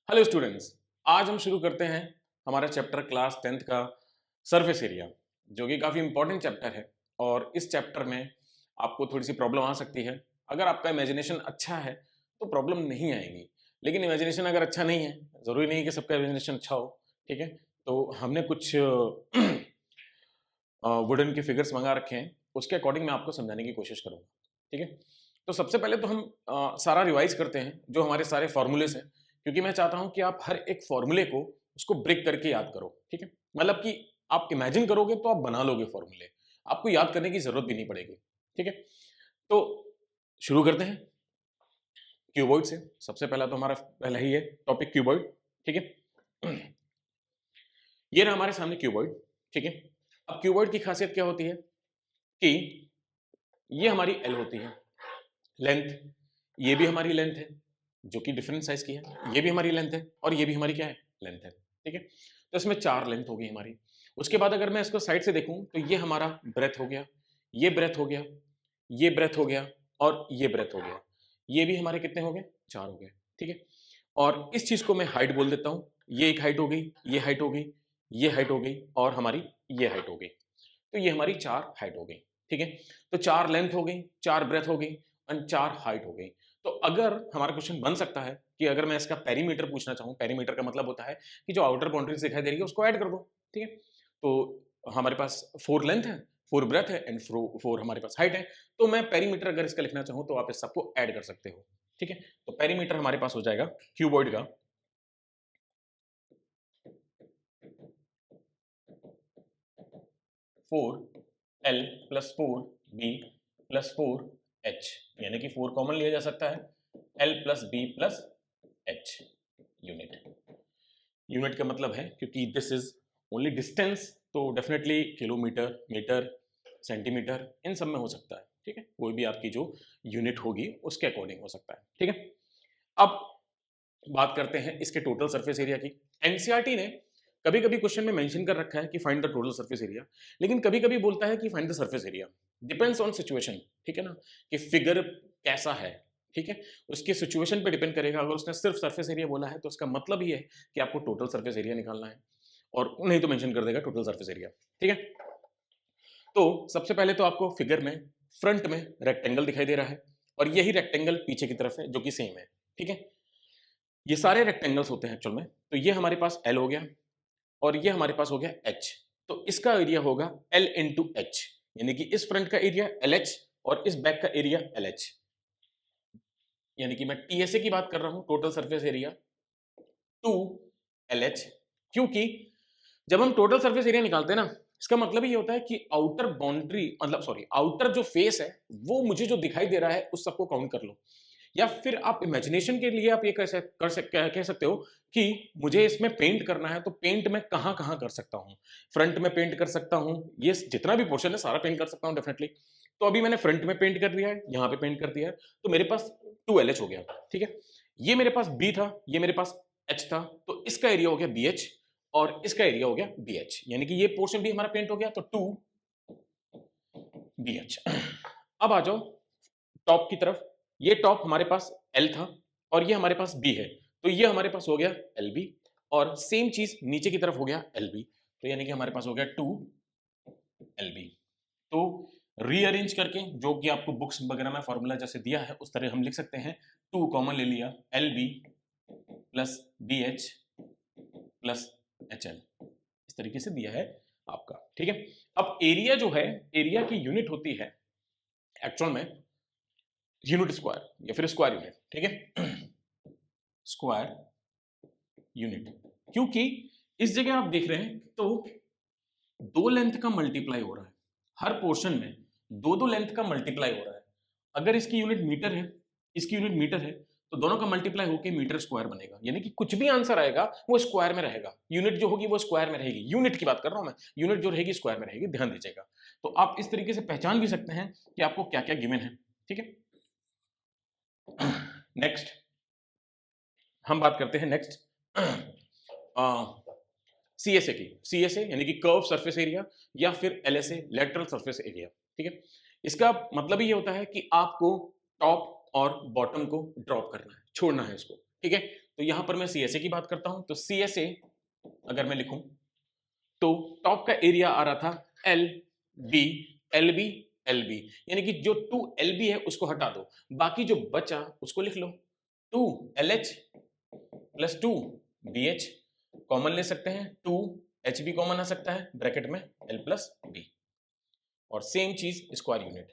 Hello students. आज हम शुरू करते हैं हमारा चैप्टर क्लास 10th का सरफेस एरिया, जो कि काफ़ी इंपॉर्टेंट चैप्टर है। और इस चैप्टर में आपको थोड़ी सी प्रॉब्लम आ सकती है। अगर आपका इमेजिनेशन अच्छा है तो प्रॉब्लम नहीं आएगी, लेकिन इमेजिनेशन अगर अच्छा नहीं है, ज़रूरी नहीं कि सबका इमेजिनेशन अच्छा हो। ठीक है, तो हमने कुछ वुडन के फिगर्स मंगा रखे हैं, उसके अकॉर्डिंग मैं आपको समझाने की कोशिश करूँगा। ठीक है, तो सबसे पहले तो हम सारा रिवाइज करते हैं जो हमारे सारे फॉर्मूलेस हैं, क्योंकि मैं चाहता हूं कि आप हर एक फॉर्मूले को उसको ब्रेक करके याद करो। ठीक है, मतलब कि आप इमेजिन करोगे तो आप बना लोगे फॉर्मूले, आपको याद करने की जरूरत भी नहीं पड़ेगी। ठीक है, तो शुरू करते हैं क्यूबॉइड से। सबसे पहला तो हमारा पहला ही है टॉपिक क्यूबॉइड। ठीक है, ये रहा हमारे सामने क्यूबॉइड। ठीक है, अब क्यूबॉइड की खासियत क्या होती है कि ये हमारी एल होती है लेंथ, ये भी हमारी लेंथ है जो कि डिफरेंट साइज की है, ये भी हमारी लेंथ है और ये भी हमारी क्या है, लेंथ है। ठीक है, तो इसमें चार लेंथ होगी हमारी। उसके बाद अगर मैं इसको साइड से देखूं तो ये हमारा ब्रेथ हो गया, ये ब्रेथ हो गया, ये ब्रेथ हो गया और ये ब्रेथ हो गया। ये भी हमारे कितने हो गए, चार हो गए। ठीक है, और इस चीज को मैं हाइट बोल देता हूं। ये एक हाइट हो गई, ये हाइट हो गई, ये हाइट हो गई और हमारी ये हाइट हो गई। तो ये हमारी चार हाइट हो गई। ठीक है, तो चार लेंथ हो गई, चार ब्रेथ हो गई एंड चार हाइट हो गई। तो अगर हमारा क्वेश्चन बन सकता है कि अगर मैं इसका पेरीमीटर पूछना चाहूँ, पेरीमीटर का मतलब होता है कि जो आउटर बाउंड्रीज दिखाई दे रही है उसको ऐड कर दो। ठीक है, तो हमारे पास फोर लेंथ है, फोर ब्रेथ है एंड फोर हमारे पास हाइट है। तो मैं पेरीमीटर अगर इसका लिखना चाहूँ तो आप इस सबको ऐड कर सकते हो। ठीक है, तो पेरीमीटर हमारे पास हो जाएगा क्यूबॉइड का 4L plus 4B plus 4H, यानी कि 4 कॉमन लिया जा सकता है, L plus B plus H unit. Unit का मतलब है क्योंकि दिस इज ओनली डिस्टेंस, तो डेफिनेटली किलोमीटर, मीटर, सेंटीमीटर इन सब में हो सकता है। ठीक है, कोई भी आपकी जो यूनिट होगी उसके अकॉर्डिंग हो सकता है। ठीक है, अब बात करते हैं इसके टोटल सरफेस एरिया की। एनसीईआरटी ने कभी कभी क्वेश्चन में मेंशन कर रखा है कि find the total surface area, लेकिन कभी कभी बोलता है कि find the surface area. Depends on situation. ठीक है ना, कि फिगर कैसा है। ठीक है, उसके सिचुएशन पे डिपेंड करेगा। अगर उसने सिर्फ सरफेस एरिया बोला है तो उसका मतलब ये है कि आपको टोटल सरफेस एरिया निकालना है, और नहीं तो मेंशन कर देगा टोटल सरफेस एरिया। ठीक है, तो सबसे पहले तो आपको फिगर में फ्रंट में रेक्टेंगल दिखाई दे रहा है और यही रेक्टेंगल पीछे की तरफ है जो कि सेम है। ठीक है, ये सारे रेक्टेंगल्स होते हैं एक्चुअल में। तो ये हमारे पास एल हो गया और ये हमारे पास हो गया एच। तो इसका एरिया होगा एल इंटू एच, यानी कि इस फ्रंट का एरिया एल एच और इस बैक का एरिया एल एच। यानी कि मैं टीएसए की बात कर रहा हूं, total surface area two L H. क्योंकि जब हम टोटल सरफेस एरिया निकालते हैं ना, इसका मतलब ये होता है कि आउटर बाउंड्री, मतलब सॉरी, आउटर जो फेस है वो मुझे जो दिखाई दे रहा है उस सबको काउंट कर लो। या फिर आप इमेजिनेशन के लिए आप ये कह सकते हो कि मुझे इसमें पेंट करना है तो पेंट में कहां कहां कर सकता हूं। फ्रंट में पेंट कर सकता हूं, ये जितना भी पोर्शन है सारा पेंट कर सकता हूं डेफिनेटली। तो अभी मैंने फ्रंट में पेंट कर दिया है, यहां पे पेंट कर दिया है, तो मेरे पास 2LH हो गया। ठीक है, ये मेरे पास बी था, ये मेरे पास एच था, तो इसका एरिया हो गया BH और इसका एरिया हो गया BH, यानी कि ये पोर्शन भी हमारा पेंट हो गया, तो 2BH। अब आ जाओ टॉप की तरफ। ये टॉप हमारे पास L था और ये हमारे पास B है, तो ये हमारे पास हो गया LB और सेम चीज नीचे की तरफ हो गया LB, तो यानी कि हमारे पास हो गया 2LB। तो रीअरेंज करके जो कि आपको बुक्स वगैरह में फॉर्मूला जैसे दिया है उस तरह हम लिख सकते हैं। 2 कॉमन ले लिया, LB plus BH plus HL, इस तरीके से दिया है आपका। ठीक है, अब एरिया जो है, एरिया की यूनिट होती है एक्चुअल में यूनिट स्क्वायर या फिर स्क्वायर यूनिट। ठीक है, स्क्वायर यूनिट, क्योंकि इस जगह आप देख रहे हैं तो दो लेंथ का मल्टीप्लाई हो रहा है, हर पोर्शन में दो दो लेंथ का मल्टीप्लाई हो रहा है। अगर इसकी यूनिट मीटर है, इसकी यूनिट मीटर है, तो दोनों का मल्टीप्लाई होकर मीटर स्क्वायर बनेगा, यानी कि कुछ भी आंसर आएगा वो स्क्वायर में रहेगा। यूनिट जो होगी वो स्क्वायर में रहेगी, यूनिट की बात कर रहा हूं मैं, यूनिट जो रहेगी स्क्वायर में रहेगी, ध्यान दीजिएगा। तो आप इस तरीके से पहचान भी सकते हैं कि आपको क्या क्या गिवन है। ठीक है, नेक्स्ट हम बात करते हैं नेक्स्ट सीएसए की। सीएसए यानी कि कर्व सरफेस एरिया या फिर एलएसए लेटरल सरफेस एरिया। ठीक है, इसका मतलब ये होता है कि आपको टॉप और बॉटम को ड्रॉप करना है, छोड़ना है इसको। ठीक है, तो यहां पर मैं CSA की बात करता हूं, तो CSA अगर मैं लिखूं तो टॉप का एरिया आ रहा था LB LB LB, यानी कि जो 2LB है उसको हटा दो, बाकी जो बचा उसको लिख लो 2LH प्लस 2BH, कॉमन ले सकते हैं, 2H भी कॉमन आ सकता है, ब्रैकेट में L प्लस B, और सेम चीज स्क्वायर यूनिट।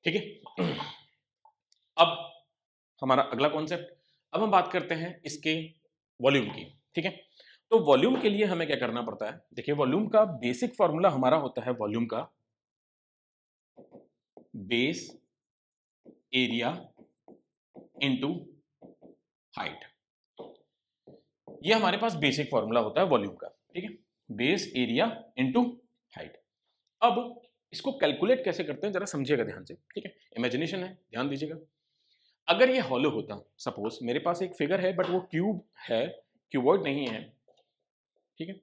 ठीक है। अब हमारा अगला कॉन्सेप्ट, अब हम बात करते हैं इसके वॉल्यूम की। ठीक है, तो वॉल्यूम के लिए हमें क्या करना पड़ता है, देखिए वॉल्यूम का बेसिक फॉर्मूला हमारा होता है वॉल्यूम का बेस एरिया इनटू हाइट, ये हमारे पास बेसिक फॉर्मूला होता है वॉल्यूम का। ठीक है, बेस एरिया इनटू हाइट। अब इसको कैलकुलेट कैसे करते हैं जरा समझिएगा ध्यान से। ठीक है, इमेजिनेशन है, ध्यान दीजिएगा। अगर ये हॉलो होता, सपोज मेरे पास एक फिगर है बट वो क्यूब है, क्यूबॉइड नहीं है। ठीक है,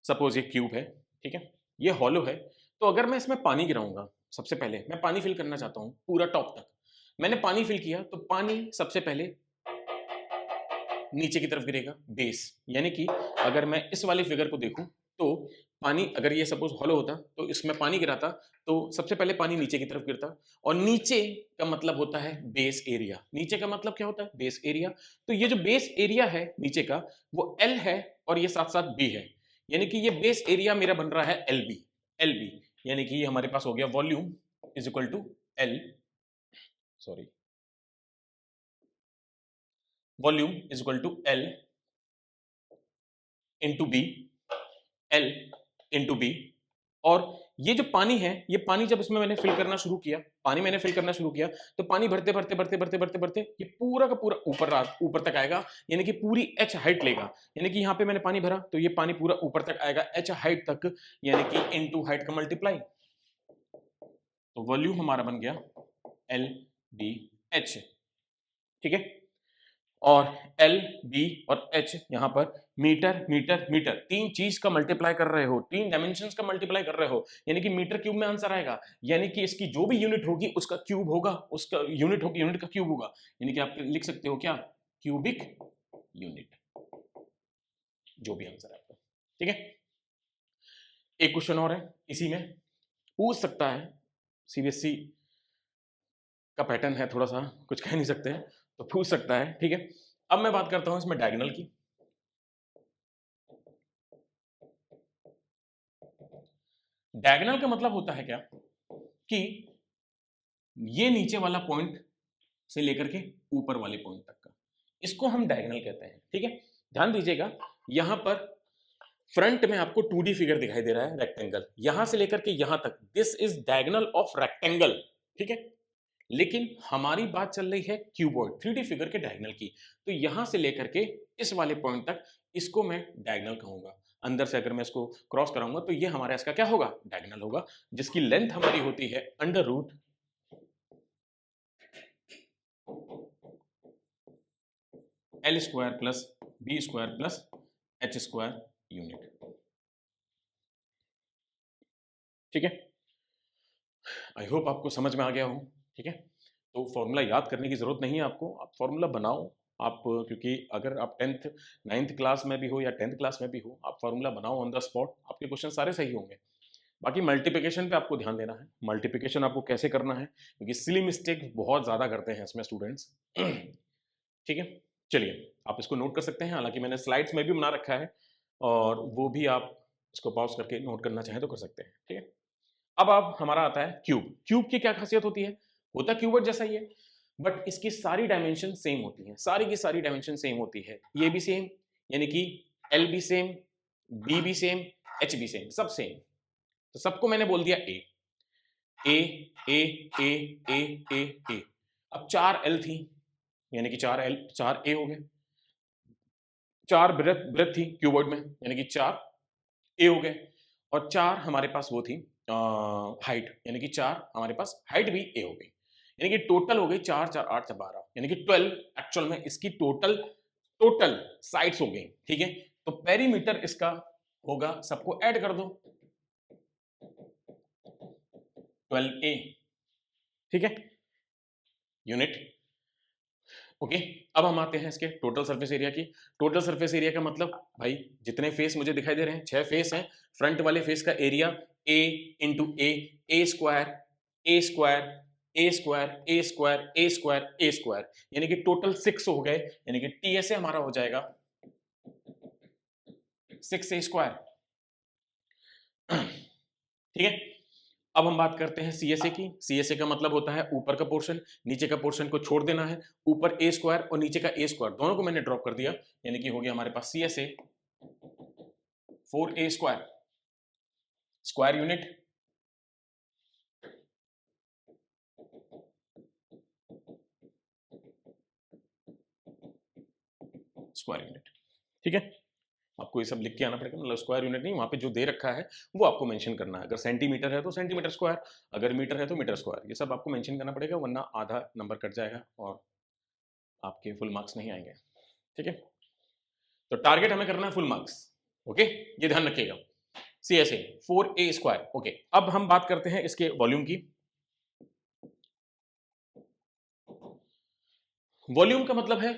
सपोज ये क्यूब है, ठीक है, ये हॉलो है, तो अगर मैं इसमें पानी गिराऊंगा, सबसे पहले मैं पानी फिल करना चाहता हूं पूरा टॉप तक, मैंने पानी फिल किया तो पानी सबसे पहले नीचे की तरफ गिरेगा, बेस, यानी कि अगर मैं इस वाली फिगर को देखूं तो पानी, अगर ये सपोज हॉलो होता तो इसमें पानी गिराता तो सबसे पहले पानी नीचे की तरफ गिरता, और नीचे का मतलब होता है बेस एरिया। नीचे का मतलब क्या होता है, बेस एरिया। तो ये जो बेस एरिया है नीचे का वो L है और ये साथ साथ B है, यानी कि ये बेस एरिया मेरा बन रहा है LB। LB यानी कि ये हमारे पास हो गया volume is equal to L, sorry, volume is equal to L into B, L into B. और ये जो पानी है, ये पानी जब इसमें मैंने फिल करना शुरू किया, पानी मैंने फिल करना शुरू किया, तो पानी भरते भरते भरते भरते भरते भरते ये पूरा का पूरा ऊपर तक आएगा, यानी कि पूरी H हाइट लेगा। यानी कि यहाँ पे मैंने पानी भरा तो ये पानी पूरा ऊपर तक आएगा H हाइट तक, यानी कि इनटू हाइट का मल्टीप्लाई, तो वॉल्यूम हमारा बन गया LBH। ठीक है, और L, B और H यहाँ पर मीटर मीटर मीटर, तीन चीज का मल्टीप्लाई कर रहे हो, तीन डायमेंशंस का मल्टीप्लाई कर रहे हो, यानी कि मीटर क्यूब में आंसर आएगा, यानी कि इसकी जो भी यूनिट होगी उसका क्यूब होगा, उसका यूनिट होगी, यूनिट का क्यूब होगा, यानी कि आप लिख सकते हो क्या, क्यूबिक यूनिट, जो भी आंसर है आपका। ठीक है, एक क्वेश्चन और है इसी में, पूछ सकता है, CBSE का पैटर्न है, थोड़ा सा कुछ कह नहीं सकते, तो पूछ सकता है। ठीक है, अब मैं बात करता हूं इसमें डायगोनल की। डायगोनल का मतलब होता है क्या, कि ये नीचे वाला पॉइंट से लेकर के ऊपर वाले पॉइंट तक का, इसको हम डायगोनल कहते हैं। ठीक है, ध्यान दीजिएगा, यहां पर फ्रंट में आपको 2D फिगर दिखाई दे रहा है, रेक्टेंगल, यहां से लेकर के यहां तक, this is diagonal of rectangle. ठीक है, लेकिन हमारी बात चल रही है क्यूबॉइड 3D फिगर के डायगोनल की, तो यहां से लेकर के इस वाले पॉइंट तक, इसको मैं डायगोनल कहूंगा। अंदर से अगर मैं इसको क्रॉस कराऊंगा तो ये हमारा इसका क्या होगा, डायगोनल होगा, जिसकी लेंथ हमारी होती है under root L square plus B square plus H square unit. ठीक है, आई होप आपको समझ में आ गया हो। ठीक है, तो फॉर्मूला याद करने की जरूरत नहीं है आपको, आप फॉर्मूला बनाओ आप, क्योंकि अगर आप 10th 9th क्लास में भी हो या 10th क्लास में भी हो, आप फॉर्मूला बनाओ ऑन द स्पॉट, आपके क्वेश्चन सारे सही होंगे। बाकी मल्टीप्लिकेशन पे आपको ध्यान देना है, मल्टीप्लिकेशन आपको कैसे करना है, क्योंकि सिली मिस्टेक बहुत ज़्यादा करते हैं इसमें स्टूडेंट्स। ठीक है, चलिए आप इसको नोट कर सकते हैं, हालांकि मैंने स्लाइड्स में भी बना रखा है, और वो भी आप इसको पॉज करके नोट करना चाहें तो कर सकते हैं। ठीक है, अब आप हमारा आता है क्यूब। क्यूब की क्या खासियत होती है, होता क्यूबॉइड जैसा ही है, बट इसकी सारी डायमेंशन सेम होती है, सारी की सारी डायमेंशन सेम होती है, ये भी सेम, यानी कि L भी सेम, B भी सेम, H भी सेम, सब सेम, तो सबको मैंने बोल दिया ए ए ए ए ए ए ए। अब 4 L थी, यानी कि 4 L 4 A हो गए, 4 ब्रेथ ब्रेथ थी क्यूबॉइड में, यानी कि 4 A हो गए, और 4 हमारे पास वो थी हाइट, यानी कि 4 हमारे पास हाइट भी A हो गई, यानी कि टोटल हो गई 4 4 8 12, यानी कि 12 एक्चुअल में इसकी टोटल टोटल साइड्स हो गई। ठीक है, तो पेरीमीटर इसका होगा, सबको ऐड कर दो, 12A, ठीक है, यूनिट। ओके, अब हम आते हैं इसके टोटल सरफेस एरिया की। टोटल सरफेस एरिया का मतलब भाई जितने फेस मुझे दिखाई दे रहे हैं, 6 फेस हैं, फ्रंट वाले फेस का area A into A square, A square, A square, A square, A square, A square, यानी कि टोटल 6 हो गए, यानी कि TSA हमारा हो जाएगा 6A स्क्वायर। ठीक है, अब हम बात करते हैं CSA की। CSA का मतलब होता है ऊपर का पोर्शन, नीचे का पोर्शन को छोड़ देना है। ऊपर A स्क्वायर और नीचे का A स्क्वायर दोनों को मैंने ड्रॉप कर दिया, यानी कि हो गया हमारे पास CSA 4A square, square unit. Square unit, ठीक है, आपको ये सब लिख के आना पड़ेगा, मतलब स्क्वायर यूनिट नहीं, वहां पे जो दे रखा है वो आपको मेंशन करना है। अगर सेंटीमीटर है तो सेंटीमीटर स्क्वायर, अगर मीटर है तो मीटर स्क्वायर, ये सब आपको मेंशन करना पड़ेगा, वरना आधा नंबर कट जाएगा और आपके फुल मार्क्स नहीं आएंगे। ठीक है, तो टारगेट हमें करना है फुल मार्क्स। ओके, ये ध्यान रखिएगा। CSA 4A square. ओके, अब हम बात करते हैं इसके वॉल्यूम की। वॉल्यूम का मतलब है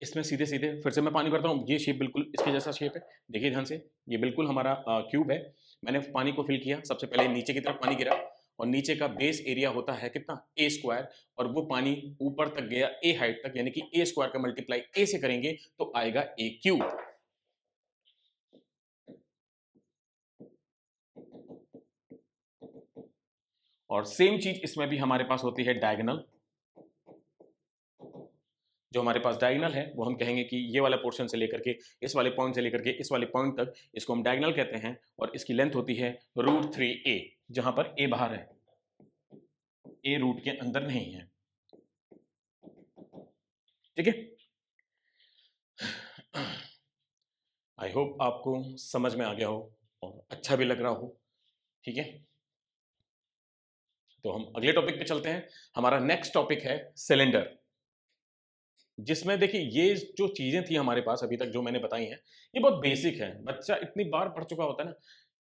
इसमें सीधे सीधे फिर से मैं पानी भरता हूं, ये शेप बिल्कुल इसके जैसा शेप है, देखिए ध्यान से, ये बिल्कुल हमारा क्यूब है। मैंने पानी को फिल किया, सबसे पहले नीचे की तरफ पानी गिरा और नीचे का बेस एरिया होता है कितना, A स्क्वायर, और वो पानी ऊपर तक गया A हाइट तक, यानी कि A स्क्वायर का मल्टीप्लाई A से करेंगे तो आएगा A क्यूब। और सेम चीज इसमें भी हमारे पास होती है डायगोनल। जो हमारे पास डायगोनल है वो हम कहेंगे कि ये वाला पोर्शन से लेकर के इस वाले पॉइंट से लेकर के इस वाले पॉइंट तक, इसको हम डायगोनल कहते हैं, और इसकी लेंथ होती है √3a, जहां पर a बाहर है, a रूट के अंदर नहीं है। ठीक है, आई होप आपको समझ में आ गया हो और अच्छा भी लग रहा हो। ठीक है, तो हम अगले टॉपिक पे चलते हैं। हमारा नेक्स्ट टॉपिक है सिलेंडर, जिसमें देखिए ये जो चीजें थी हमारे पास अभी तक जो मैंने बताई हैं, ये बहुत बेसिक है, बच्चा इतनी बार पढ़ चुका होता है ना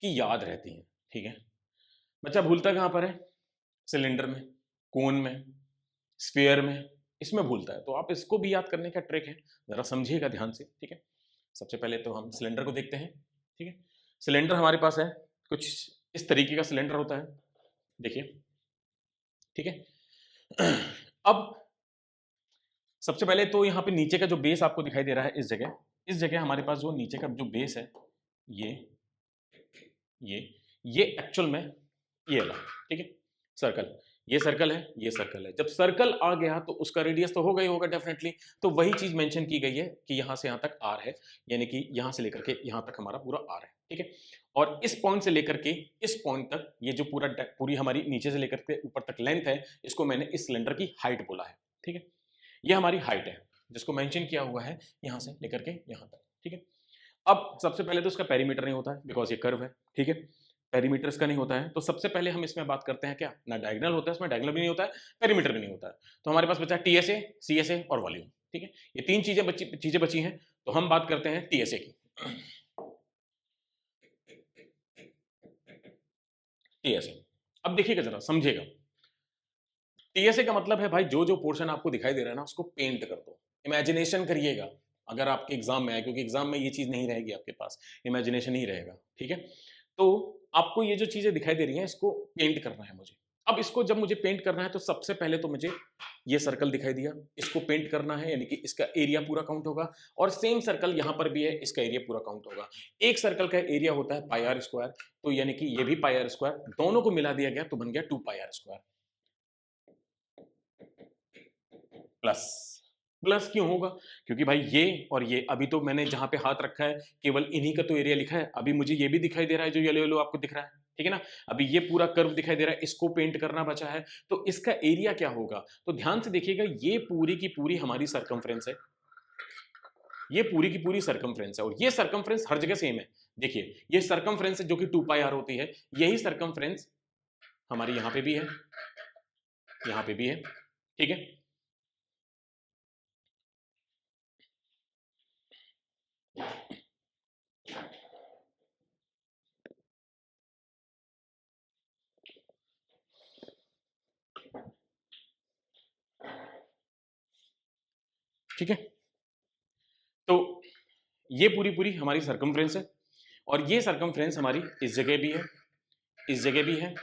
कि याद रहती है। ठीक है, बच्चा भूलता कहाँ पर है, सिलेंडर में, कोन में, स्फीयर में, इसमें भूलता है। तो आप इसको भी याद करने का ट्रिक है, जरा समझिएगा ध्यान से। ठीक है, सबसे पहले तो हम सिलेंडर को देखते हैं। ठीक है, सिलेंडर हमारे पास है, कुछ इस तरीके का सिलेंडर होता है, देखिए। ठीक है, अब सबसे पहले तो यहाँ पे नीचे का जो बेस आपको दिखाई दे रहा है, इस जगह हमारे पास जो नीचे का जो बेस है, ये ये ये एक्चुअल में ये वाला, ठीक है, सर्कल, ये सर्कल है, ये सर्कल है। जब सर्कल आ गया तो उसका रेडियस तो होगा ही होगा डेफिनेटली, तो वही चीज मेंशन की गई है कि यहां से यहां तक आर है, यानी कि यहां से लेकर के यहां तक हमारा पूरा आर है। ठीक है, और इस पॉइंट से लेकर के इस पॉइंट तक ये जो पूरी हमारी नीचे से लेकर के ऊपर तक लेंथ है, इसको मैंने इस सिलेंडर की हाइट बोला है। ठीक है, ये हमारी हाइट है जिसको मेंशन किया हुआ है यहां से लेकर के यहां तक। ठीक है, अब सबसे पहले तो इसका पेरीमीटर नहीं होता है, बिकॉज ये कर्व है। ठीक है, पेरीमीटर इसका नहीं होता है, तो सबसे पहले हम इसमें बात करते हैं क्या, ना डायगोनल होता है, इसमें डायगोनल भी नहीं होता है, पेरीमीटर भी नहीं होता है। तो हमारे पास बचा TSA, CSA और वॉल्यूम। ठीक है, ये तीन चीजें बची हैं, तो हम बात करते हैं TSA की। TSA, अब देखिएगा जरा समझिएगा, TSA का मतलब है भाई जो जो पोर्शन आपको दिखाई दे रहा है ना, उसको पेंट कर दो, इमेजिनेशन करिएगा। अगर आपके एग्जाम में आए, क्योंकि एग्जाम में ये चीज नहीं रहेगी आपके पास, इमेजिनेशन ही रहेगा। ठीक है, तो आपको ये जो चीजें दिखाई दे रही हैं, इसको पेंट करना है मुझे। अब इसको जब मुझे पेंट करना है तो सबसे पहले तो मुझे ये सर्कल दिखाई दिया, इसको पेंट करना है, यानी कि इसका एरिया पूरा काउंट होगा, और सेम सर्कल यहां पर भी है, इसका एरिया पूरा काउंट होगा। एक सर्कल का एरिया होता है पाई आर स्क्वायर, तो यानी कि ये भी पाई आर स्क्वायर, दोनों को मिला दिया गया तो बन गया 2 पाई आर स्क्वायर। प्लस, प्लस क्यों होगा, क्योंकि भाई ये और ये, अभी तो मैंने जहां पे हाथ रखा है केवल इन्हीं का तो एरिया लिखा है, अभी मुझे ये भी दिखाई दे रहा है जो येलो येलो आपको दिख रहा है। ठीक है ना, अभी ये पूरा कर्व दिखाई दे रहा है, इसको पेंट करना बचा है, तो इसका एरिया क्या होगा, तो ध्यान से देखिएगा, ये पूरी की पूरी हमारी सरकमफ्रेंस है, ये पूरी की पूरी सरकमफ्रेंस है, और ये सरकमफ्रेंस हर जगह सेम है। देखिए ये सरकमफ्रेंस है जो कि 2 पाई आर होती है, यही सरकमफ्रेंस हमारी यहां पे भी है, यहां पे भी है। ठीक है, ठीक है, तो ये पूरी पूरी हमारी सरकमफ्रेंस है, और ये सरकमफ्रेंस हमारी इस जगह भी है, इस जगह भी है,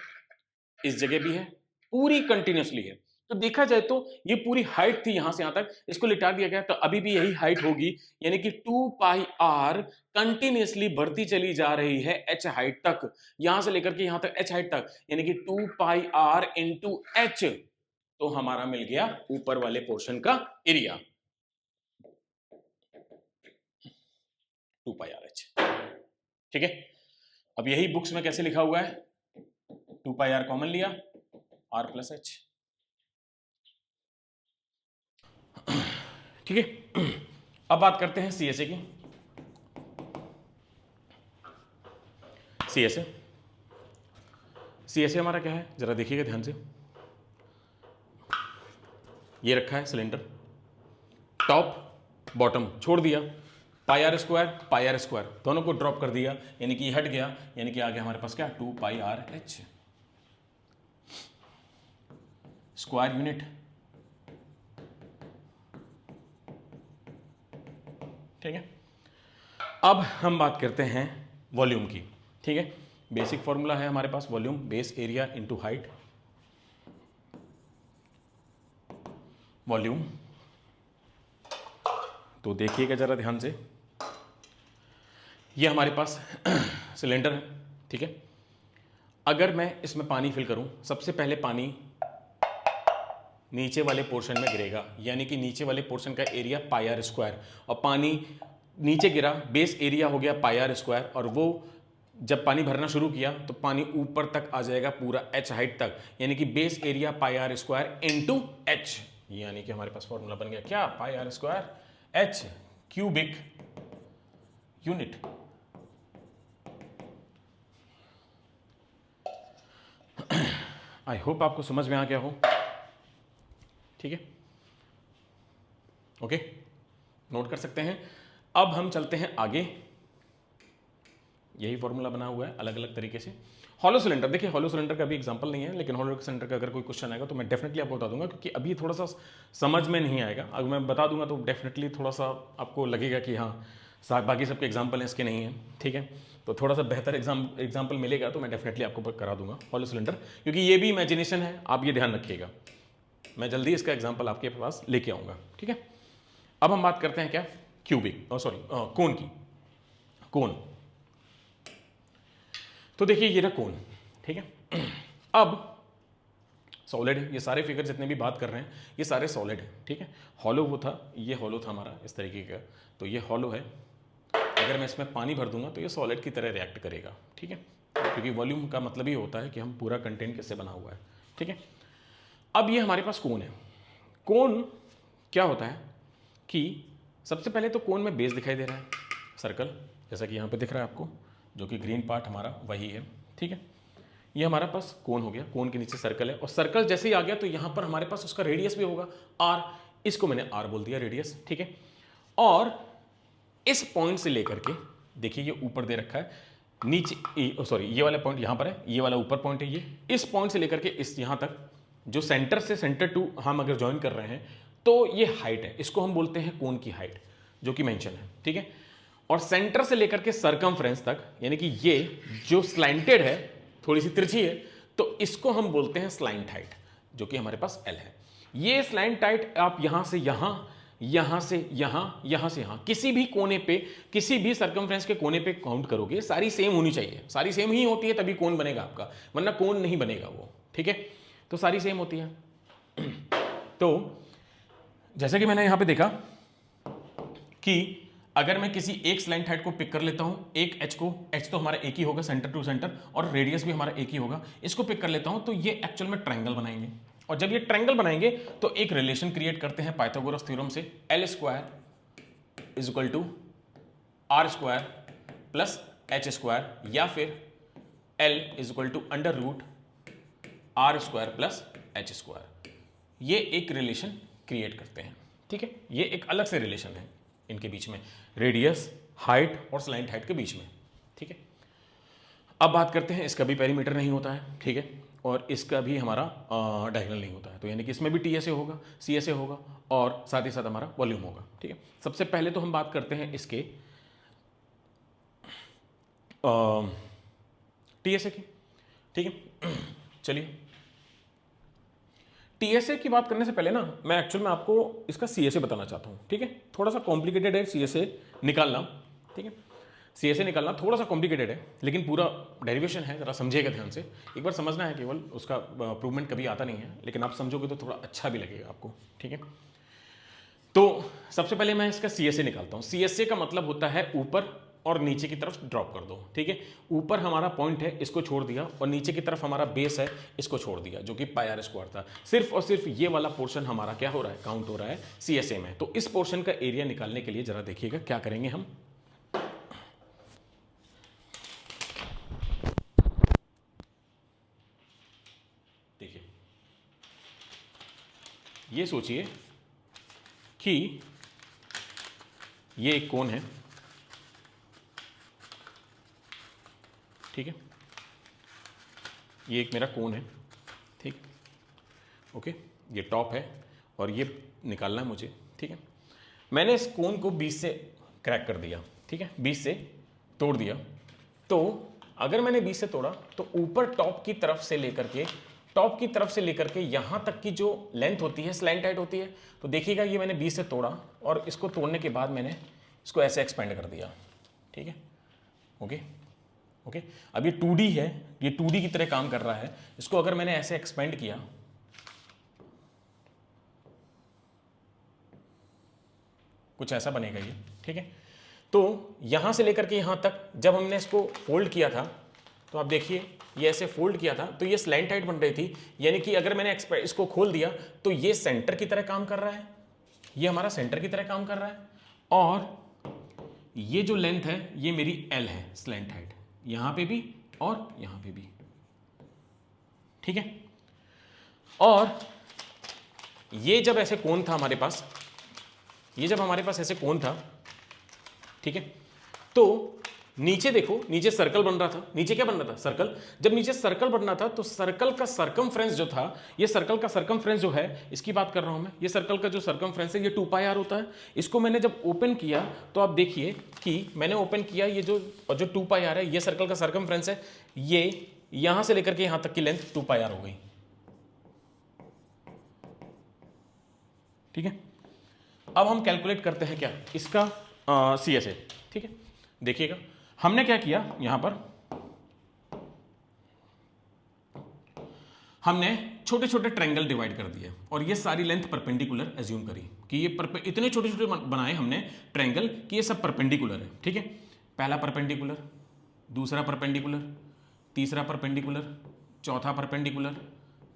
इस जगह भी है, पूरी कंटिन्यूसली है। तो देखा जाए तो ये पूरी हाइट थी यहां से यहां तक, इसको लिटा दिया गया तो अभी भी यही हाइट होगी, यानी कि 2 पाई आर कंटिन्यूसली बढ़ती चली जा रही है एच हाइट तक, यहां से लेकर के यहां तक एच हाइट तक, यानी कि 2 पाई आर इंटू एच। तो हमारा मिल गया ऊपर वाले पोर्शन का एरिया 2 पाई आर एच। ठीक है, अब यही बुक्स में कैसे लिखा हुआ है, 2 पाई आर कॉमन लिया, आर प्लस एच। ठीक है, अब बात करते हैं सीएसए की। सीएसए, सीएसए हमारा क्या है जरा देखिएगा ध्यान से। ये रखा है सिलेंडर, टॉप बॉटम छोड़ दिया, पाई आर स्क्वायर दोनों को ड्रॉप कर दिया, यानी कि हट गया, यानी कि आ गया हमारे पास क्या 2 पाई आर एच स्क्वायर यूनिट। ठीक है, अब हम बात करते हैं वॉल्यूम की। ठीक है, बेसिक फॉर्मूला है हमारे पास volume base area into height, volume. तो देखिएगा जरा ध्यान से, ये हमारे पास सिलेंडर है। ठीक है, अगर मैं इसमें पानी फिल करूं, सबसे पहले पानी नीचे वाले पोर्शन में गिरेगा, यानी कि नीचे वाले पोर्शन का एरिया पाई आर स्क्वायर, और पानी नीचे गिरा, बेस एरिया हो गया पाई आर स्क्वायर, और वो जब पानी भरना शुरू किया तो पानी ऊपर तक आ जाएगा पूरा एच हाइट तक, यानी कि base area pi R square into H, यानी कि हमारे पास फॉर्मूला बन गया क्या, pi R square H cubic unit. I hope आपको समझ में आ गया हो। ठीक है, ओके, नोट कर सकते हैं। अब हम चलते हैं आगे, यही फॉर्मूला बना हुआ है अलग अलग तरीके से। हॉलो सिलेंडर, देखिए हॉलो सिलेंडर का भी एग्जांपल नहीं है, लेकिन हॉलो सिलेंडर का अगर कोई क्वेश्चन आएगा तो मैं डेफिनेटली आपको बता दूंगा, क्योंकि अभी थोड़ा सा समझ में नहीं आएगा। अगर मैं बता दूंगा तो डेफिनेटली थोड़ा सा आपको लगेगा कि हाँ बाकी सबके एग्जाम्पल हैं, इसके नहीं है। ठीक है, तो थोड़ा सा बेहतर एग्जाम्पल मिलेगा तो मैं डेफिनेटली आपको करा दूंगा हॉलो सिलेंडर, क्योंकि ये भी इमेजिनेशन है, आप ये ध्यान रखिएगा। मैं जल्दी इसका एग्जाम्पल आपके पास लेके आऊँगा। ठीक है, अब हम बात करते हैं क्या, क्यूबिक सॉरी कोन की। कोन, तो देखिए ये रहा कोन। ठीक है, अब सॉलिड है, ये सारे फिगर जितने भी बात कर रहे हैं ये सारे सॉलिड है। ठीक है, हॉलो वो था, ये हॉलो था हमारा इस तरीके का, तो ये हॉलो है। अगर मैं इसमें पानी भर दूंगा तो ये सॉलिड की तरह रिएक्ट करेगा। ठीक है, क्योंकि वॉल्यूम का मतलब ही होता है कि हम पूरा कंटेंट किससे बना हुआ है। ठीक है, अब ये हमारे पास कोन है। कोन क्या होता है कि सबसे पहले तो कोन में बेस दिखाई दे रहा है, सर्कल, जैसा कि यहाँ पे दिख रहा है आपको, जो कि ग्रीन पार्ट हमारा वही है। ठीक है, ये हमारा पास कोन हो गया, कोन के नीचे सर्कल है, और सर्कल जैसे ही आ गया तो यहाँ पर हमारे पास उसका रेडियस भी होगा आर, इसको मैंने आर बोल दिया रेडियस। ठीक है, और इस पॉइंट से लेकर के देखिए ये ऊपर दे रखा है, नीचे सॉरी ये वाला पॉइंट यहाँ पर है, ये वाला ऊपर पॉइंट है, ये इस पॉइंट से लेकर के इस यहाँ तक जो सेंटर से सेंटर टू हम अगर ज्वाइन कर रहे हैं तो ये हाइट है, इसको हम बोलते हैं कोन की हाइट, जो कि मेंशन है। ठीक है, और सेंटर से लेकर के सरकमफ्रेंस तक, यानी कि ये जो स्लैंटेड है, थोड़ी सी तिरछी है, तो इसको हम बोलते हैं स्लाइंट हाइट, जो कि हमारे पास एल है। ये स्लैंट हाइट आप यहां से यहां, यहां से यहां, यहां से यहां, किसी भी कोने पे, किसी भी सरकमफ्रेंस के कोने पे काउंट करोगे, सारी सेम होनी चाहिए, सारी सेम ही होती है तभी कोन बनेगा आपका, वरना कोन नहीं बनेगा वो। ठीक है, तो सारी सेम होती है। तो जैसे कि मैंने यहां पे देखा कि अगर मैं किसी एक स्लैंट हाइट को पिक कर लेता हूं, एक एच को, एच तो हमारा एक ही होगा सेंटर टू सेंटर, और रेडियस भी हमारा एक ही होगा, इसको पिक कर लेता हूं, तो ये एक्चुअल में ट्रायंगल बनाएंगे। और जब ये ट्रायंगल बनाएंगे तो एक रिलेशन क्रिएट करते हैं पाइथागोरस थ्योरम से, L square is equal to R square plus H square, या फिर L is equal to under root R square plus H square. ये एक रिलेशन क्रिएट करते हैं। ठीक है, ये एक अलग से रिलेशन है इनके बीच में, रेडियस, हाइट और स्लाइंट हाइट के बीच में। ठीक है, अब बात करते हैं, इसका भी पेरीमीटर नहीं होता है। ठीक है, और इसका भी हमारा डायगोनल नहीं होता है, तो यानी कि इसमें भी टी एस ए होगा, सी एस ए होगा और साथ ही साथ हमारा वॉल्यूम होगा। ठीक है, सबसे पहले तो हम बात करते हैं इसके टी एस ए की। ठीक है, चलिए टीएसए की बात करने से पहले ना मैं एक्चुअल में आपको इसका सीएसए बताना चाहता हूँ। ठीक है, थोड़ा सा कॉम्प्लिकेटेड है सीएसए निकालना। ठीक है, सीएसए निकालना थोड़ा सा कॉम्प्लिकेटेड है, लेकिन पूरा डेरिवेशन है, जरा समझिएगा ध्यान से, एक बार समझना है, केवल उसका प्रूवमेंट कभी आता नहीं है, लेकिन आप समझोगे तो थोड़ा अच्छा भी लगेगा आपको। ठीक है, तो सबसे पहले मैं इसका सीएसए निकालता हूँ। सीएसए का मतलब होता है ऊपर और नीचे की तरफ ड्रॉप कर दो। ठीक है, ऊपर हमारा पॉइंट है, इसको छोड़ दिया, और नीचे की तरफ हमारा बेस है, इसको छोड़ दिया, जो कि पाई आर स्क्वायर था। सिर्फ और सिर्फ ये वाला पोर्शन हमारा क्या हो रहा है, काउंट हो रहा है सीएसए में। तो इस पोर्शन का एरिया निकालने के लिए जरा देखिएगा क्या करेंगे हम। देखिए, ये सोचिए कि ये एक कोण है। ठीक है, ये एक मेरा कोण है। ठीक, ओके, ये टॉप है और ये निकालना है मुझे। ठीक है, मैंने इस कोण को 20 से क्रैक कर दिया। ठीक है, 20 से तोड़ दिया। तो अगर मैंने 20 से तोड़ा तो ऊपर टॉप की तरफ से लेकर के यहां तक की जो लेंथ होती है स्लैंट हाइट होती है। तो देखिएगा, ये मैंने 20 से तोड़ा और इसको तोड़ने के बाद मैंने इसको ऐसे एक्सपेंड कर दिया। ठीक है, ओके ओके, अब ये 2D है, ये 2D की तरह काम कर रहा है। इसको अगर मैंने ऐसे एक्सपेंड किया, कुछ ऐसा बनेगा ये। ठीक है, तो यहां से लेकर के यहां तक जब हमने इसको फोल्ड किया था, तो आप देखिए ये ऐसे फोल्ड किया था तो ये स्लैंट हाइट बन रही थी। यानी कि अगर मैंने इसको खोल दिया तो ये सेंटर की तरह काम कर रहा है, ये हमारा सेंटर की तरह काम कर रहा है, और ये जो लेंथ है ये मेरी एल है, स्लैंट हाइट, यहां पे भी और यहां पे भी। ठीक है, और ये जब ऐसे कोण था हमारे पास, ये जब हमारे पास ऐसे कोण था, ठीक है, तो नीचे देखो, नीचे सर्कल बन रहा था। नीचे क्या बन रहा था, सर्कल। जब नीचे सर्कल बन रहा था तो सर्कल का सरकमफ्रेंस जो था, ये सर्कल का सरकमफ्रेंस जो है, इसकी बात कर रहा हूं मैं, ये सर्कल का जो सरकमफ्रेंस है ये 2 पाई आर होता है। इसको मैंने जब ओपन किया तो आप देखिए कि मैंने ओपन किया, ये जो 2 पाई आर है, ये सर्कल का सरकमफ्रेंस है, ये यहां से लेकर के यहां तक की लेंथ 2 पाई आर हो गई। ठीक है, अब हम कैलकुलेट करते हैं क्या, इसका सीएसए। ठीक है, देखिएगा हमने क्या किया, यहां पर हमने छोटे छोटे ट्रायंगल डिवाइड कर दिए और ये सारी लेंथ परपेंडिकुलर एज्यूम करी कि ये इतने छोटे छोटे बनाए हमने ट्रायंगल कि ये सब परपेंडिकुलर है। ठीक है, पहला परपेंडिकुलर, दूसरा परपेंडिकुलर, तीसरा परपेंडिकुलर, चौथा परपेंडिकुलर,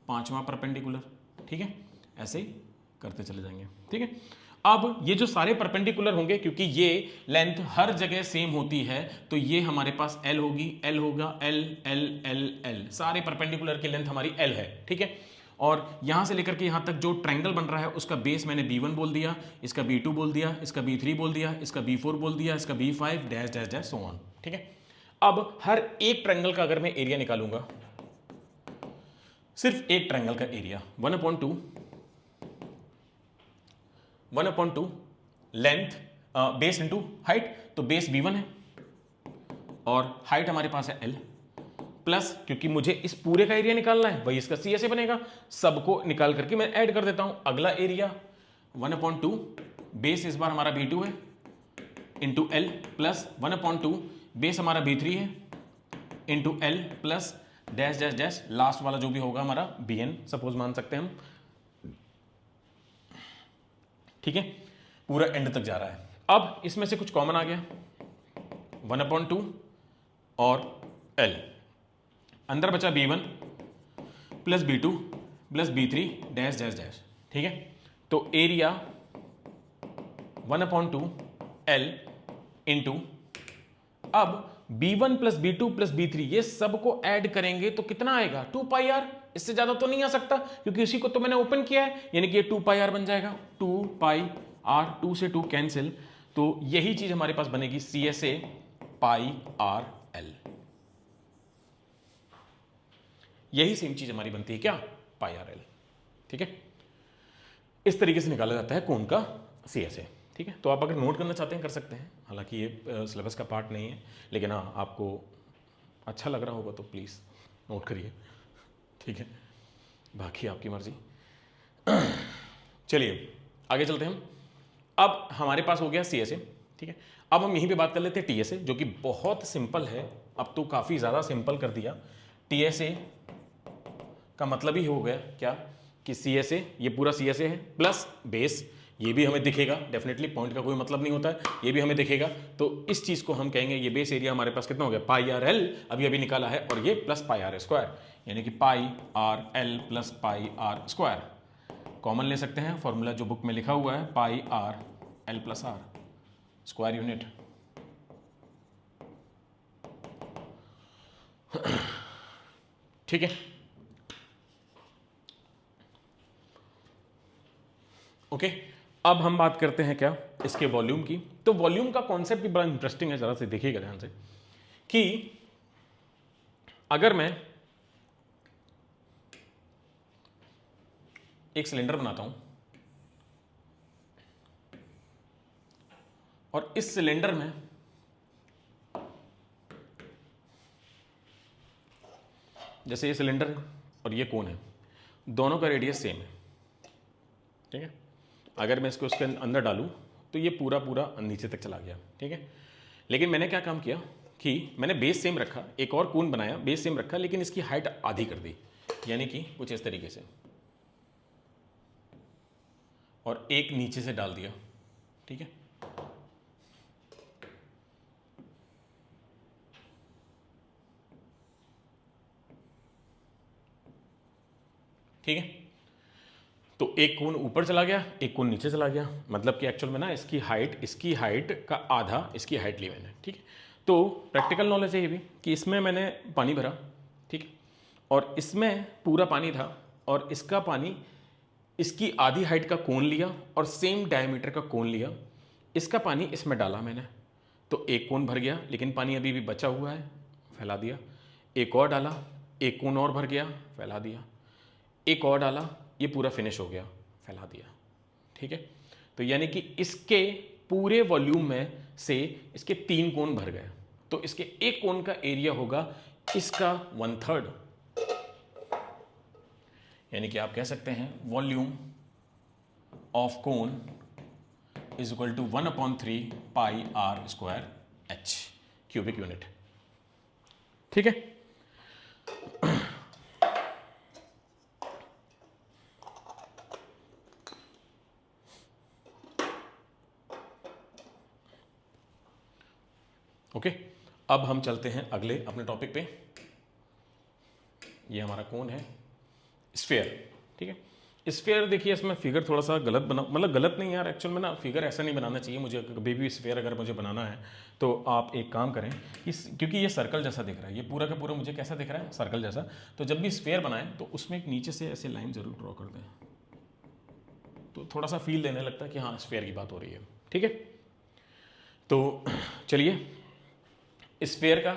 पांचवा परपेंडिकुलर। ठीक है, ऐसे ही करते चले जाएंगे। ठीक है, अब ये जो सारे परपेंडिकुलर होंगे, क्योंकि ये लेंथ हर जगह सेम होती है, तो ये हमारे पास L होगी, L होगा, L L L L, सारे परपेंडिकुलर की लेंथ हमारी L है। ठीक है, और यहां से लेकर के यहां तक जो ट्रायंगल बन रहा है उसका बेस मैंने B1 बोल दिया, इसका B2 बोल दिया, इसका B3 बोल दिया, इसका B4 बोल दिया, इसका B5 dash dash dash so on. ठीक है, अब हर एक ट्रायंगल का अगर मैं एरिया निकालूंगा, सिर्फ एक ट्रायंगल का area 1/2 length base into height, तो बेस B1 है और हाइट हमारे पास है L, प्लस क्योंकि मुझे इस पूरे का एरिया निकालना है, वही इसका CSA बनेगा। सबको निकाल करके मैं ऐड कर देता हूं। अगला एरिया 1/2 बेस इस बार हमारा B2 है इंटू L, प्लस 1/2 बेस हमारा B3 है into L, plus dash dash dash last वाला जो भी होगा हमारा BN सपोज मान सकते हैं हम। ठीक है, पूरा एंड तक जा रहा है। अब इसमें से कुछ कॉमन आ गया, 1/2 और L, अंदर बचा B1 plus B2 plus B3 dash dash dash. ठीक है, तो एरिया 1/2 L इंटू, अब B1 plus B2 plus B3 ये सबको ऐड करेंगे तो कितना आएगा, 2 पाई आर। इससे ज्यादा तो नहीं आ सकता क्योंकि इसी को तो मैंने ओपन किया है, यानी कि ये 2 पाई आर बन जाएगा। 2 पाई आर, 2 से 2 कैंसिल, तो यही चीज हमारे पास बनेगी CSA पाई आर L। यही सेम चीज हमारी बनती है क्या, पाई आर एल। ठीक है, इस तरीके से निकाला जाता है कोण का CSA। ठीक है, तो आप अगर नोट करना चाहते हैं कर सकते हैं, हालांकि ये सिलेबस का पार्ट नहीं है, लेकिन हाँ आपको अच्छा लग रहा होगा तो प्लीज़ नोट करिए। ठीक है, बाकी आपकी मर्जी। चलिए आगे चलते हैं हम। अब हमारे पास हो गया CSA। ठीक है, अब हम यहीं पे बात कर लेते हैं TSA, जो कि बहुत सिंपल है, अब तो काफ़ी ज़्यादा सिंपल कर दिया। TSA का मतलब ही हो गया क्या कि CSA, ये पूरा CSA है प्लस बेस, ये भी हमें दिखेगा डेफिनेटली, पॉइंट का कोई मतलब नहीं होता है, ये भी हमें दिखेगा। तो इस चीज़ को हम कहेंगे ये बेस एरिया हमारे पास कितना हो गया, पाई आर एल, अभी अभी निकाला है, और ये प्लस पाई आर स्क्वायर, यानी कि pi R L plus pi R square. Common ले सकते हैं, फॉर्मूला जो बुक में लिखा हुआ है, pi R L plus R square unit. ठीक है, ओके। अब हम बात करते हैं क्या, इसके वॉल्यूम की। तो वॉल्यूम का कॉन्सेप्ट भी बड़ा इंटरेस्टिंग है, जरा से देखिएगा ध्यान से, कि अगर मैं एक सिलेंडर बनाता हूं और इस सिलेंडर में जैसे ये सिलेंडर है और ये कोन है, दोनों का रेडियस सेम है। ठीक है, अगर मैं इसको उसके अंदर डालूं तो ये पूरा पूरा नीचे तक चला गया। ठीक है, लेकिन मैंने क्या काम किया कि मैंने बेस सेम रखा, एक और कोन बनाया, बेस सेम रखा, लेकिन इसकी हाइट आधी कर दी, यानी कि कुछ इस तरीके से, और एक नीचे से डाल दिया। ठीक है, ठीक है, तो एक कोन ऊपर चला गया, एक कोन नीचे चला गया, मतलब कि एक्चुअल में ना इसकी हाइट का आधा इसकी हाइट ली मैंने। ठीक है, तो प्रैक्टिकल नॉलेज है ये भी कि इसमें मैंने पानी भरा, ठीक है, और इसमें पूरा पानी था, और इसका पानी, इसकी आधी हाइट का कोन लिया और सेम डायमीटर का कोन लिया, इसका पानी इसमें डाला मैंने, तो एक कोन भर गया, लेकिन पानी अभी भी बचा हुआ है, फैला दिया। एक और डाला, एक कोन और भर गया, फैला दिया। एक और डाला, ये पूरा फिनिश हो गया, फैला दिया। ठीक है, तो यानी कि इसके पूरे वॉल्यूम में से इसके 3 कोन भर गए, तो इसके एक कोन का एरिया होगा इसका 1/3, यानी कि आप कह सकते हैं volume of cone is equal to 1/3 pi R square H cubic unit. ठीक है, ओके। अब हम चलते हैं अगले अपने टॉपिक पे। ये हमारा कोन है स्फीयर। ठीक है, स्फीयर देखिए, इसमें फिगर थोड़ा सा गलत बना, मतलब गलत नहीं यार, एक्चुअल में ना फिगर ऐसा नहीं बनाना चाहिए। मुझे कभी भी स्फीयर अगर मुझे बनाना है तो आप एक काम करें, क्योंकि ये सर्कल जैसा दिख रहा है, ये पूरा का पूरा मुझे कैसा दिख रहा है, सर्कल जैसा, तो जब भी स्फीयर बनाएं तो उसमें एक नीचे से ऐसे लाइन जरूर ड्रॉ कर दें, तो थोड़ा सा फील देने लगता है कि हाँ स्फीयर की बात हो रही है। ठीक है, तो चलिए स्फीयर का,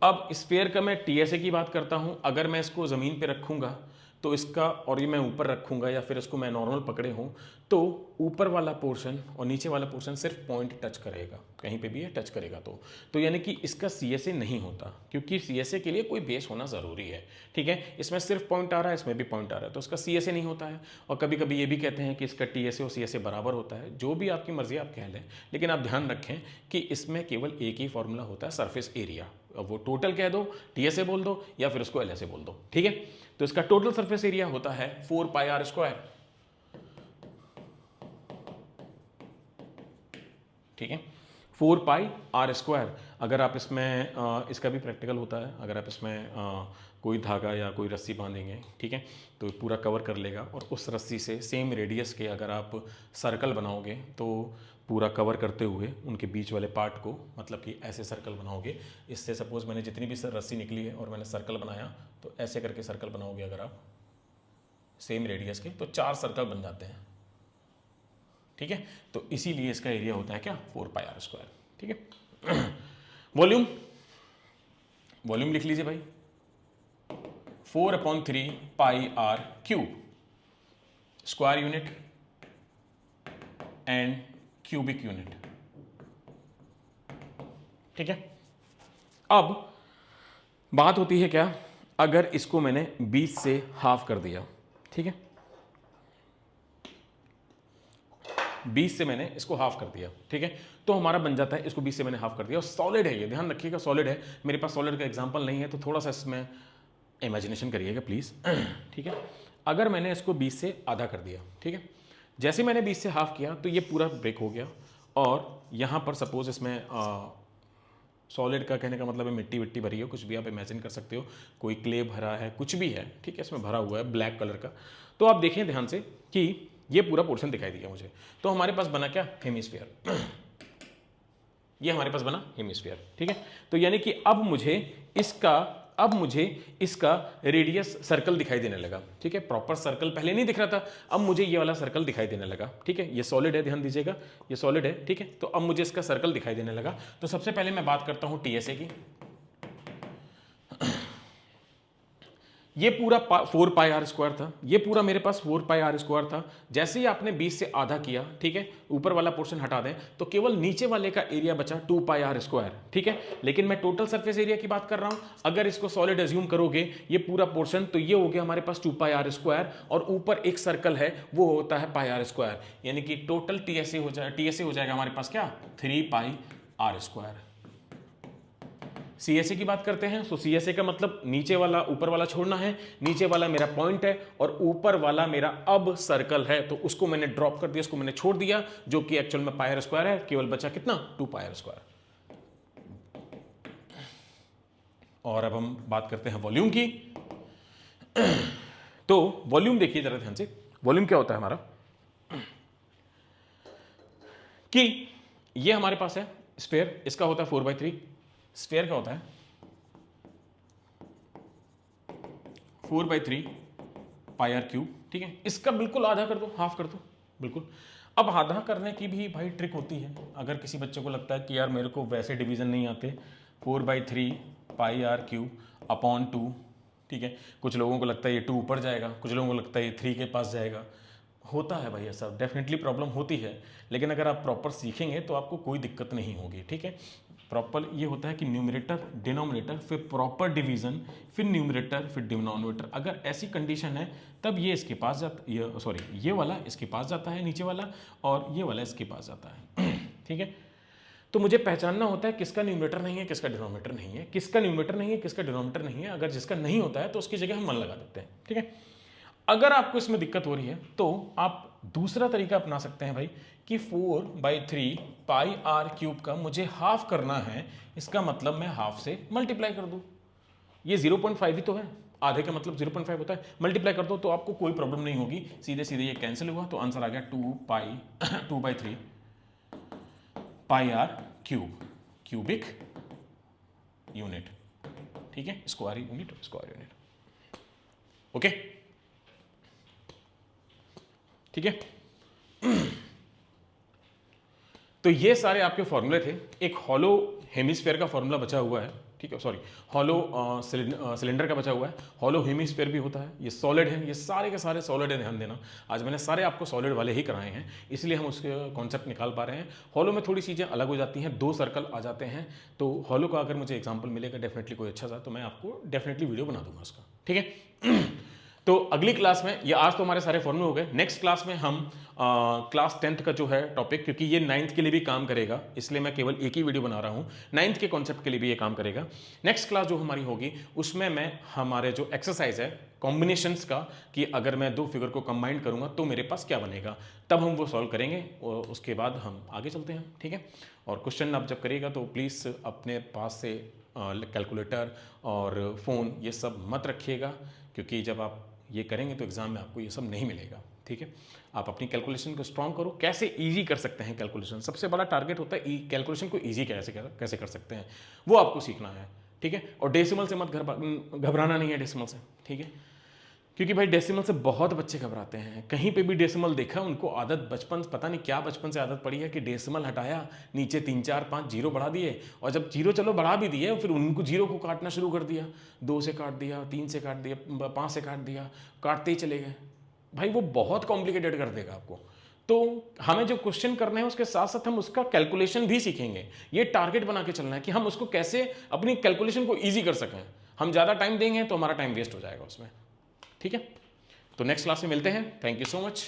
अब स्फीयर का मैं TSA की बात करता हूं। अगर मैं इसको ज़मीन पे रखूंगा तो इसका, और ये मैं ऊपर रखूंगा या फिर इसको मैं नॉर्मल पकड़े हूं, तो ऊपर वाला पोर्शन और नीचे वाला पोर्शन सिर्फ पॉइंट टच करेगा, कहीं पे भी ये टच करेगा, तो यानी कि इसका CSA नहीं होता, क्योंकि CSA के लिए कोई बेस होना ज़रूरी है। ठीक है, इसमें सिर्फ पॉइंट आ रहा है, इसमें भी पॉइंट आ रहा है, तो इसका CSA नहीं होता है। और कभी कभी ये भी कहते हैं कि इसका TSA और CSA बराबर होता है, जो भी आपकी मर्जी आप कह लें, लेकिन आप ध्यान रखें कि इसमें केवल एक ही फॉर्मूला होता है, सरफेस एरिया। अब वो टोटल कह दो, TSA बोल दो, या फिर उसको LSA बोल दो। ठीक है, तो इसका टोटल सरफेस एरिया होता है 4 पाई आर स्क्वायर। ठीक है, 4 पाई आर स्क्वायर। अगर आप इसमें इसका भी प्रैक्टिकल होता है, अगर आप इसमें कोई धागा या कोई रस्सी बांधेंगे, ठीक है, तो पूरा कवर कर लेगा, और उस रस्सी से सेम रेडियस के अगर आप सर्कल बनाओगे तो पूरा कवर करते हुए उनके बीच वाले पार्ट को, मतलब कि ऐसे सर्कल बनाओगे। इससे सपोज मैंने जितनी भी रस्सी निकली है और मैंने सर्कल बनाया, तो ऐसे करके सर्कल बनाओगे अगर आप सेम रेडियस के, तो 4 सर्कल बन जाते हैं। ठीक है, तो इसीलिए इसका एरिया होता है क्या, 4 पाई आर स्क्वायर। ठीक है, वॉल्यूम, वॉल्यूम लिख लीजिए भाई, 4/3 pi R cube, square unit and cubic unit. ठीक है, अब बात होती है क्या, अगर इसको मैंने 20 से हाफ कर दिया, ठीक है, 20 से मैंने इसको हाफ कर दिया, ठीक है, तो हमारा बन जाता है, इसको 20 से मैंने हाफ कर दिया और सॉलिड है ये, ध्यान रखिएगा सॉलिड है, मेरे पास सॉलिड का एग्जांपल नहीं है तो थोड़ा सा इसमें इमेजिनेशन करिएगा प्लीज़। ठीक है, अगर मैंने इसको 20 से आधा कर दिया, ठीक है, जैसे मैंने 20 से हाफ किया तो ये पूरा ब्रेक हो गया और यहाँ पर सपोज इसमें सॉलिड का कहने का मतलब है मिट्टी विट्टी भरी हो, कुछ भी आप इमेजिन कर सकते हो, कोई क्ले भरा है, कुछ भी है, ठीक है, इसमें भरा हुआ है ब्लैक कलर का। तो आप देखें ध्यान से कि ये पूरा पोर्शन दिखाई दिया मुझे, तो हमारे पास बना क्या, हेमिस्फीयर। ये हमारे पास बना हेमिस्फीयर, ठीक है, तो यानी कि अब मुझे इसका रेडियस सर्कल दिखाई देने लगा, ठीक है, प्रॉपर सर्कल पहले नहीं दिख रहा था, अब मुझे ये वाला सर्कल दिखाई देने लगा, ठीक है, ये सॉलिड है, ध्यान दीजिएगा, ये सॉलिड है, ठीक है, तो अब मुझे इसका सर्कल दिखाई देने लगा। तो सबसे पहले मैं बात करता हूं टीएसए की। ये पूरा 4 पाई आर स्क्वायर था, ये पूरा मेरे पास 4 पाई आर स्क्वायर था, जैसे ही आपने 20 से आधा किया, ठीक है, ऊपर वाला पोर्शन हटा दें तो केवल नीचे वाले का एरिया बचा 2 पाई आर स्क्वायर, ठीक है, लेकिन मैं टोटल सरफेस एरिया की बात कर रहा हूं। अगर इसको सॉलिड एज्यूम करोगे ये पूरा पोर्शन, तो ये हो गया हमारे पास 2 पाई आर स्क्वायर और ऊपर एक सर्कल है वो होता है पाई आर स्क्वायर, यानी कि टोटल टीएसए हो जाएगा हमारे पास क्या, 3 पाई आर स्क्वायर। सीएसए की बात करते हैं, तो सीएसए का मतलब नीचे वाला ऊपर वाला छोड़ना है, नीचे वाला मेरा पॉइंट है और ऊपर वाला मेरा अब सर्कल है, तो उसको मैंने ड्रॉप कर दिया, उसको मैंने छोड़ दिया, जो कि एक्चुअल में पाई आर स्क्वायर है, केवल बचा कितना, 2 पाई आर स्क्वायर। और अब हम बात करते हैं वॉल्यूम की। तो वॉल्यूम देखिए जरा ध्यान से, वॉल्यूम क्या होता है हमारा, कि ये हमारे पास है स्फीयर, इसका होता है 4/3, स्फीयर का होता है 4/3 पाई आर क्यूब, ठीक है, इसका बिल्कुल आधा कर दो, हाफ कर दो, बिल्कुल। अब आधा करने की भी भाई ट्रिक होती है, अगर किसी बच्चे को लगता है कि यार मेरे को वैसे डिवीजन नहीं आते, 4/3 पाई आर क्यूब अपॉन 2, ठीक है, कुछ लोगों को लगता है ये 2 ऊपर जाएगा, कुछ लोगों को लगता है ये 3 के पास जाएगा, होता है भाई ऐसा, डेफिनेटली प्रॉब्लम होती है, लेकिन अगर आप प्रॉपर सीखेंगे तो आपको कोई दिक्कत नहीं होगी, ठीक है। प्रॉपर ये होता है कि न्यूमरेटर डिनोमिनेटर फिर प्रॉपर डिवीजन फिर न्यूमरेटर फिर डिनोमिनेटर, अगर ऐसी कंडीशन है तब ये इसके पास जाता, ये वाला इसके पास जाता है नीचे वाला, और ये वाला इसके पास जाता है। ठीक है, तो मुझे पहचानना होता है किसका न्यूमरेटर नहीं है, किसका डिनोमिनेटर नहीं है, किसका न्यूमरेटर नहीं है, किसका डिनोमिनेटर नहीं है। अगर जिसका नहीं होता है तो उसकी जगह हम 1 लगा देते हैं, ठीक है। अगर आपको इसमें दिक्कत हो रही है तो आप दूसरा तरीका अपना सकते हैं भाई, कि 4/3 पाई आर क्यूब का मुझे हाफ करना है, इसका मतलब मैं हाफ से मल्टीप्लाई कर दूं, ये 0.5 ही तो है, आधे का मतलब 0.5 होता है, मल्टीप्लाई कर दो तो आपको कोई प्रॉब्लम नहीं होगी, सीधे सीधे ये कैंसिल हुआ, तो आंसर आ गया 2/3 पाई आर क्यूब, क्यूबिक यूनिट, ठीक है, स्क्वायर यूनिट, ओके, ठीक है। तो ये सारे आपके फॉर्मूले थे, एक हॉलो हेमिस्फीयर का फॉर्मूला बचा हुआ है, ठीक है, सॉरी हॉलो सिलेंडर का बचा हुआ है, हॉलो हेमिस्फीयर भी होता है, ये सॉलिड है, ये सारे के सारे सॉलिड है, ध्यान देना, आज मैंने सारे आपको सॉलिड वाले ही कराए हैं, इसलिए हम उसके कॉन्सेप्ट निकाल पा रहे हैं। हॉलो में थोड़ी चीज़ें अलग हो जाती हैं, 2 सर्कल आ जाते हैं, तो हॉलो का अगर मुझे एग्जाम्पल मिलेगा डेफिनेटली कोई अच्छा सा, तो मैं आपको डेफिनेटली वीडियो बना दूंगा उसका, ठीक है। तो अगली क्लास में, ये आज तो हमारे सारे फॉर्मूले हो गए, नेक्स्ट क्लास में हम क्लास 10th का जो है टॉपिक, क्योंकि ये 9th के लिए भी काम करेगा, इसलिए मैं केवल एक ही वीडियो बना रहा हूँ, 9th के कॉन्सेप्ट के लिए भी ये काम करेगा। नेक्स्ट क्लास जो हमारी होगी उसमें मैं हमारे जो एक्सरसाइज है कॉम्बिनेशंस का, कि अगर मैं 2 फिगर को कंबाइन करूंगा तो मेरे पास क्या बनेगा, तब हम वो सॉल्व करेंगे और उसके बाद हम आगे चलते हैं, ठीक है। और क्वेश्चन आप जब करिएगा तो प्लीज़ अपने पास से कैलकुलेटर और फ़ोन ये सब मत रखिएगा, क्योंकि जब आप ये करेंगे तो एग्जाम में आपको ये सब नहीं मिलेगा, ठीक है। आप अपनी कैलकुलेशन को स्ट्रॉन्ग करो, कैसे इजी कर सकते हैं कैलकुलेशन, सबसे बड़ा टारगेट होता है कैलकुलेशन को इजी कैसे कर सकते हैं, वो आपको सीखना है, ठीक है। और डेसिमल से मत घबराना नहीं है, डेसिमल से, ठीक है। क्योंकि भाई डेसिमल से बहुत बच्चे घबराते हैं। कहीं पे भी डेसिमल देखा उनको आदत बचपन, पता नहीं क्या बचपन से आदत पड़ी है कि डेसिमल हटाया, नीचे 3 4 5 जीरो बढ़ा दिए, और जब जीरो चलो बढ़ा भी दिए फिर उनको जीरो को काटना शुरू कर दिया, 2 से काट दिया, 3 से काट दिया, 5 से काट दिया, काटते ही चले गए। भाई वो बहुत कॉम्प्लिकेटेड कर देगा आपको। तो हमें जो क्वेश्चन करने हैं उसके साथ साथ हम उसका कैलकुलेशन भी सीखेंगे। ये टारगेट बना के चलना है कि हम उसको कैसे अपनी कैलकुलेशन को ईजी कर सकें। हम ज़्यादा टाइम देंगे तो हमारा टाइम वेस्ट हो जाएगा उसमें। ठीक है, तो नेक्स्ट क्लास में मिलते हैं। Thank you so much.